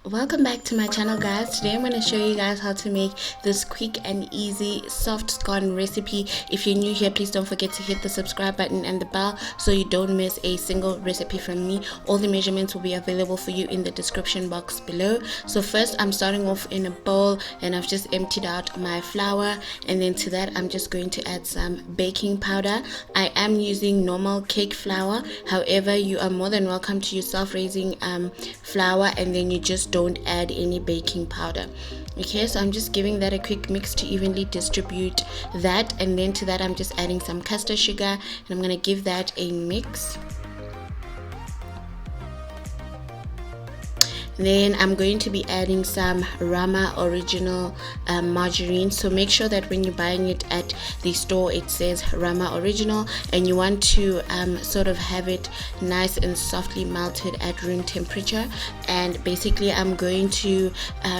Welcome back to my channel, guys. Today I'm going to show you guys how to make this quick and easy soft scone recipe. If you're new here, please don't forget to hit the subscribe button and the bell so you don't miss a single recipe from me. All the measurements will be available for you in the description box below. So first I'm starting off in a bowl, and I've just emptied out my flour, and then to that I'm just going to add some baking powder. I am using normal cake flour, however you are more than welcome to use self-raising flour, and then you just don't add any baking powder. Okay, so I'm just giving that a quick mix to evenly distribute that, and then to that I'm just adding some castor sugar, and I'm going to give that a mix. Then I'm going to be adding some Rama original margarine. So make sure that when you're buying it at the store it says Rama original, and you want to sort of have it nice and softly melted at room temperature. And basically I'm going to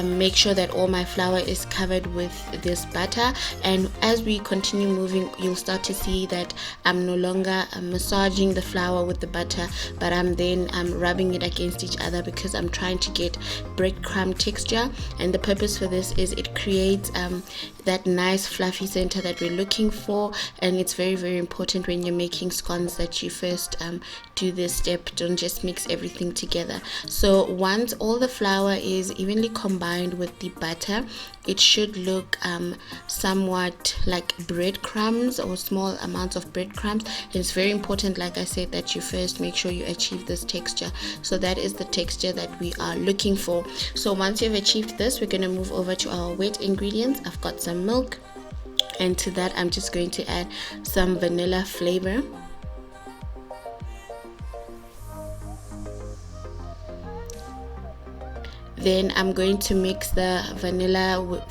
make sure that all my flour is covered with this butter, and as we continue moving you'll start to see that I'm no longer massaging the flour with the butter, but I'm then rubbing it against each other because I'm trying to get breadcrumb texture. And the purpose for this is it creates that nice fluffy center that we're looking for, and it's very, very important when you're making scones that you first do this step. Don't just mix everything together. So once all the flour is evenly combined with the butter, it should look somewhat like breadcrumbs or small amounts of breadcrumbs. And it's very important, like I said, that you first make sure you achieve this texture. So that is the texture that we are looking for. So once you've achieved this, we're going to move over to our wet ingredients. I've got some milk, and to that I'm just going to add some vanilla flavor. Then I'm going to mix the vanilla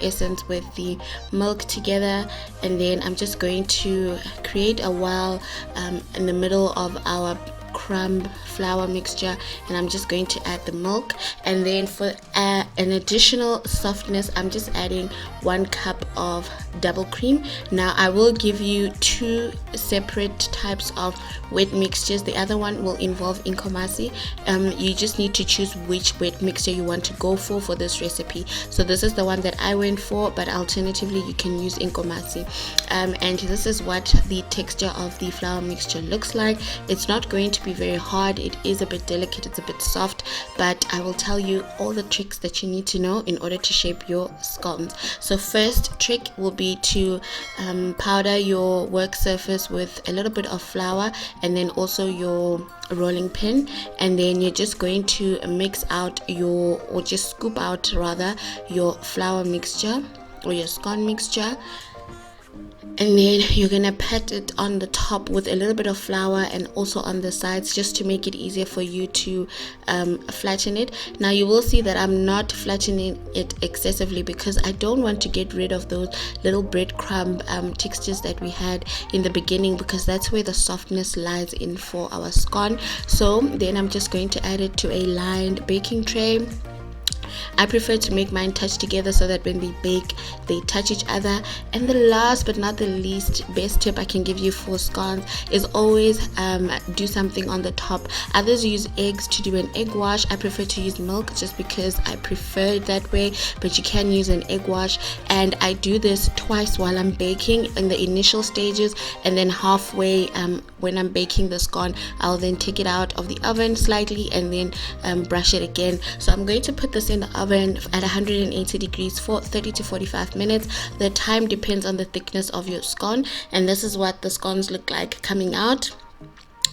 essence with the milk together, and then I'm just going to create a while in the middle of our crumb flour mixture, and I'm just going to add the milk. And then for an additional softness, I'm just adding 1 cup of double cream. Now I will give you 2 separate types of wet mixtures. The other one will involve Inkomazi. You just need to choose which wet mixture you want to go for this recipe. So this is the one that I went for, but alternatively you can use Inkomazi. And this is what the texture of the flour mixture looks like. It's not going to be very hard, it is a bit delicate, it's a bit soft, but I will tell you all the tricks that you need to know in order to shape your scones. So first trick will be to powder your work surface with a little bit of flour, and then also your rolling pin, and then you're just going to mix out or just scoop out rather your flour mixture or your scone mixture, and then you're gonna pat it on the top with a little bit of flour and also on the sides, just to make it easier for you to flatten it. Now you will see that I'm not flattening it excessively because I don't want to get rid of those little breadcrumb textures that we had in the beginning, because that's where the softness lies in for our scone. So then I'm just going to add it to a lined baking tray. I prefer to make mine touch together so that when they bake they touch each other. And the last but not the least best tip I can give you for scones is always do something on the top. Others use eggs to do an egg wash. I prefer to use milk just because I prefer it that way, but you can use an egg wash. And I do this twice while I'm baking, in the initial stages, and then halfway when I'm baking the scone I'll then take it out of the oven slightly and then brush it again. So I'm going to put this in the oven at 180 degrees for 30 to 45 minutes. The time depends on the thickness of your scone, and this is what the scones look like coming out.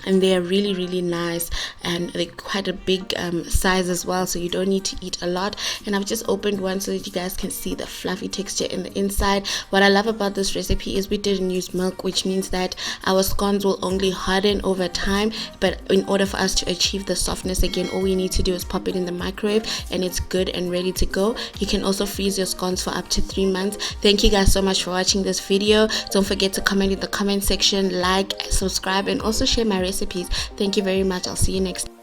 And they are really, really nice, and they're quite a big size as well, so you don't need to eat a lot. And I've just opened one so that you guys can see the fluffy texture in the inside. What I love about this recipe is we didn't use milk, which means that our scones will only harden over time, but in order for us to achieve the softness again, all we need to do is pop it in the microwave and it's good and ready to go. You can also freeze your scones for up to 3 months. Thank you guys so much for watching this video. Don't forget to comment in the comment section, like, subscribe, and also share my recipes. Thank you very much. I'll see you next time.